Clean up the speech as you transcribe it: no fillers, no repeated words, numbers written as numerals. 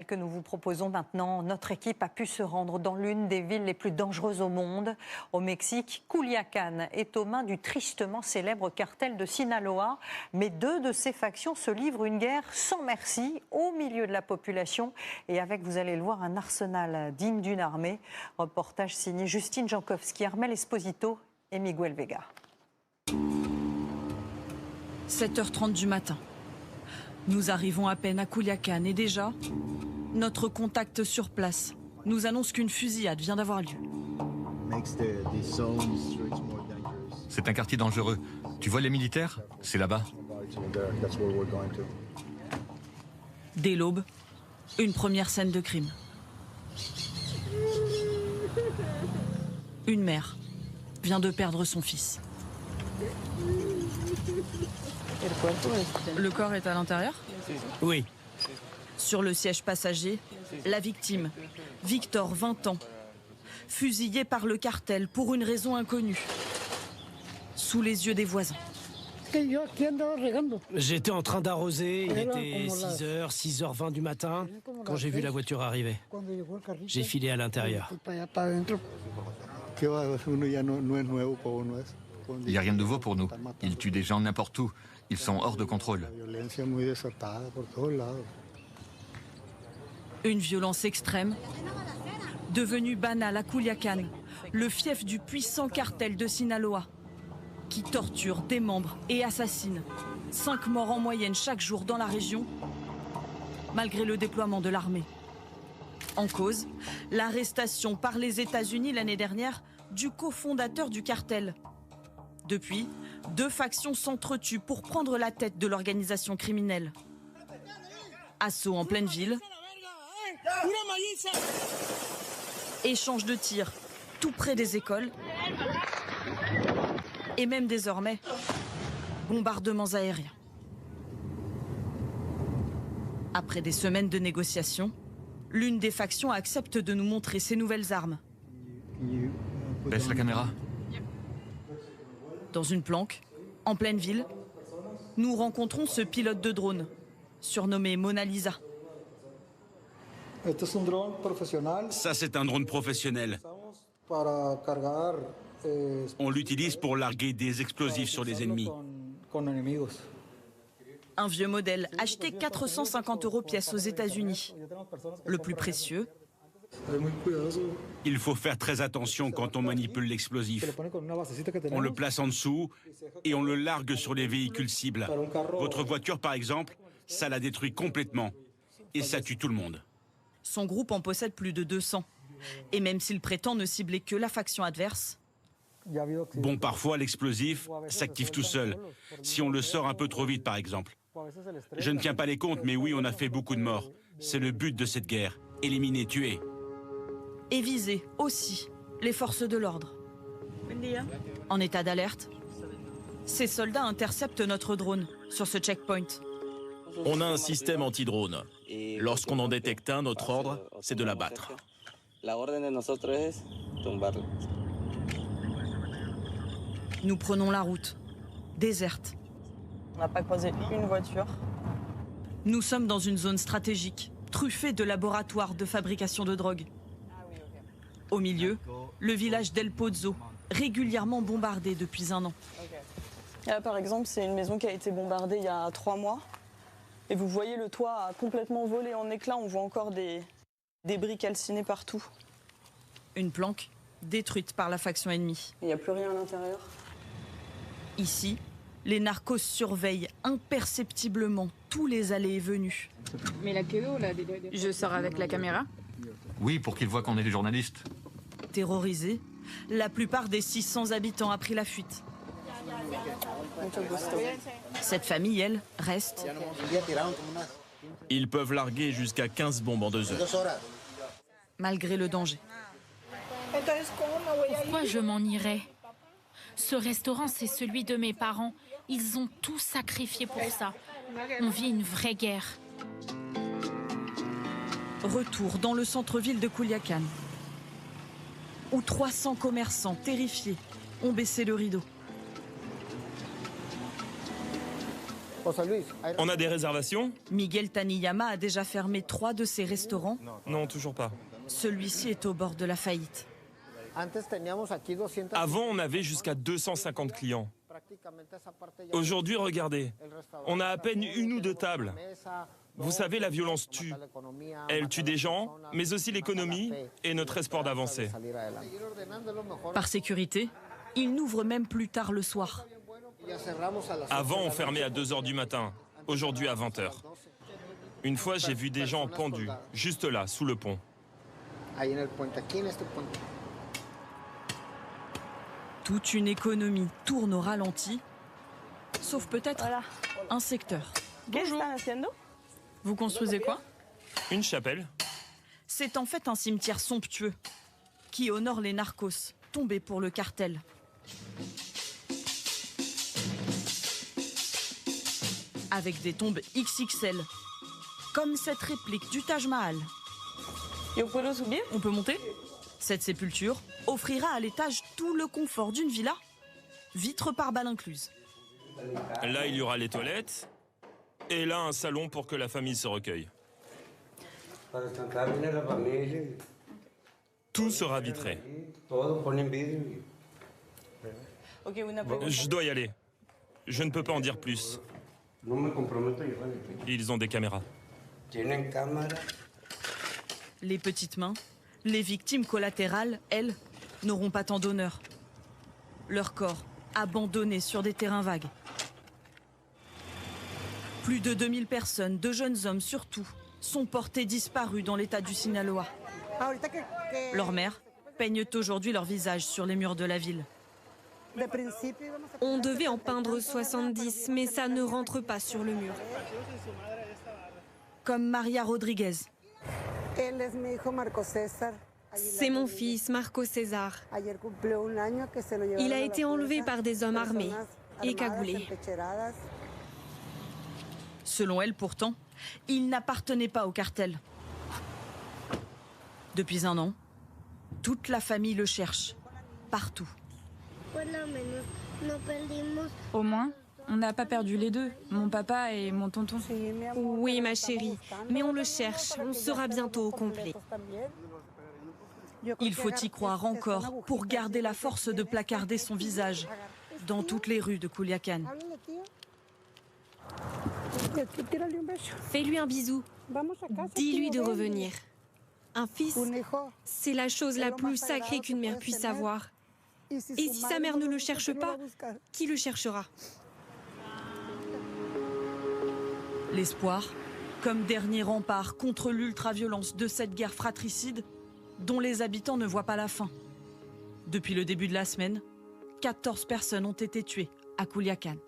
que nous vous proposons maintenant. Notre équipe a pu se rendre dans l'une des villes les plus dangereuses au monde. Au Mexique, Culiacán est aux mains du tristement célèbre cartel de Sinaloa. Mais deux de ces factions se livrent une guerre sans merci au milieu de la population. Et avec, vous allez le voir, un arsenal digne d'une armée. Reportage signé Justine Jankowski, Armel Esposito et Miguel Vega. 7h30 du matin. Nous arrivons à peine à Culiacán et déjà, notre contact sur place nous annonce qu'une fusillade vient d'avoir lieu. C'est un quartier dangereux. Tu vois les militaires? C'est là-bas. Dès l'aube, une première scène de crime. Une mère vient de perdre son fils. Le corps est à l'intérieur? Oui. Sur le siège passager, la victime, Victor, 20 ans, fusillé par le cartel pour une raison inconnue, sous les yeux des voisins. J'étais en train d'arroser, il était 6h, 6h20 du matin, quand j'ai vu la voiture arriver. J'ai filé à l'intérieur. Il n'y a rien de nouveau pour nous. Ils tuent des gens n'importe où. Ils sont hors de contrôle. Une violence extrême, devenue banale à Culiacán, le fief du puissant cartel de Sinaloa, qui torture, démembre et assassine. 5 morts en moyenne chaque jour dans la région, malgré le déploiement de l'armée. En cause, l'arrestation par les États-Unis l'année dernière du cofondateur du cartel. Depuis, 2 factions s'entretuent pour prendre la tête de l'organisation criminelle. Assaut en pleine ville. Échange de tirs tout près des écoles. Et même désormais, bombardements aériens. Après des semaines de négociations, l'une des factions accepte de nous montrer ses nouvelles armes. Baisse la caméra. Dans une planque, en pleine ville, nous rencontrons ce pilote de drone, surnommé Mona Lisa. Ça, c'est un drone professionnel. On l'utilise pour larguer des explosifs sur les ennemis. Un vieux modèle acheté 450 € pièce aux États-Unis. Le plus précieux. Il faut faire très attention quand on manipule l'explosif. On le place en dessous et on le largue sur les véhicules cibles. Votre voiture, par exemple, ça la détruit complètement. Et ça tue tout le monde. Son groupe en possède plus de 200. Et même s'il prétend ne cibler que la faction adverse... Bon, parfois, l'explosif s'active tout seul, si on le sort un peu trop vite, par exemple. Je ne tiens pas les comptes, mais oui, on a fait beaucoup de morts. C'est le but de cette guerre. Éliminer, tuer. Et viser aussi les forces de l'ordre. En état d'alerte, ces soldats interceptent notre drone sur ce checkpoint. On a un système anti-drone. Lorsqu'on en détecte un, notre ordre, c'est de l'abattre. Nous prenons la route, déserte. On n'a pas croisé une voiture. Nous sommes dans une zone stratégique, truffée de laboratoires de fabrication de drogue. Au milieu, le village d'El Pozo, régulièrement bombardé depuis 1 an. Et là, par exemple, c'est une maison qui a été bombardée il y a 3 mois. Et vous voyez, le toit a complètement volé en éclats. On voit encore des débris calcinés partout. Une planque détruite par la faction ennemie. Il n'y a plus rien à l'intérieur. Ici, les narcos surveillent imperceptiblement tous les allées et venues. Je sors avec la caméra. Oui, pour qu'ils voient qu'on est des journalistes. Terrorisés, la plupart des 600 habitants a pris la fuite. Cette famille, elle, reste. Ils peuvent larguer jusqu'à 15 bombes en 2 heures. Malgré le danger. Pourquoi je m'en irais? Ce restaurant, c'est celui de mes parents. Ils ont tout sacrifié pour ça. On vit une vraie guerre. Retour dans le centre-ville de Culiacán, où 300 commerçants terrifiés ont baissé le rideau. On a des réservations? Miguel Taniyama a déjà fermé 3 de ses restaurants. Non, toujours pas. Celui-ci est au bord de la faillite. Avant, on avait jusqu'à 250 clients. Aujourd'hui, regardez, on a à peine 1 ou 2 tables. Vous savez, la violence tue. Elle tue des gens, mais aussi l'économie et notre espoir d'avancer. Par sécurité, il n'ouvre même plus tard le soir. Avant, on fermait à 2 h du matin. Aujourd'hui, à 20 h. Une fois, j'ai vu des gens pendus, juste là, sous le pont. Toute une économie tourne au ralenti, sauf peut-être un secteur. Bonjour. Vous construisez quoi? Une chapelle. C'est en fait un cimetière somptueux qui honore les narcos tombés pour le cartel. Avec des tombes XXL, comme cette réplique du Taj Mahal. On peut monter? Cette sépulture offrira à l'étage tout le confort d'une villa, vitre par balle incluse. Là, il y aura les toilettes, et là, un salon pour que la famille se recueille. Tout sera vitré. Je dois y aller. Je ne peux pas en dire plus. Ils ont des caméras. Les petites mains, les victimes collatérales, elles, n'auront pas tant d'honneur. Leur corps, abandonnés sur des terrains vagues. Plus de 2000 personnes, de jeunes hommes surtout, sont portés disparus dans l'état du Sinaloa. Leurs mères peignent aujourd'hui leur visage sur les murs de la ville. On devait en peindre 70, mais ça ne rentre pas sur le mur. Comme Maria Rodriguez. C'est mon fils, Marco César. Il a été enlevé par des hommes armés et cagoulés. Selon elle, pourtant, il n'appartenait pas au cartel. Depuis 1 an, toute la famille le cherche, partout. Au moins, on n'a pas perdu les 2, mon papa et mon tonton. Oui, ma chérie, mais on le cherche, on sera bientôt au complet. Il faut y croire encore pour garder la force de placarder son visage dans toutes les rues de Culiacán. Fais-lui un bisou. Dis-lui de revenir. Un fils, c'est la chose la plus sacrée qu'une mère puisse avoir. Et si sa mère ne le cherche pas, qui le cherchera? L'espoir, comme dernier rempart contre l'ultraviolence de cette guerre fratricide, dont les habitants ne voient pas la fin. Depuis le début de la semaine, 14 personnes ont été tuées à Culiacán.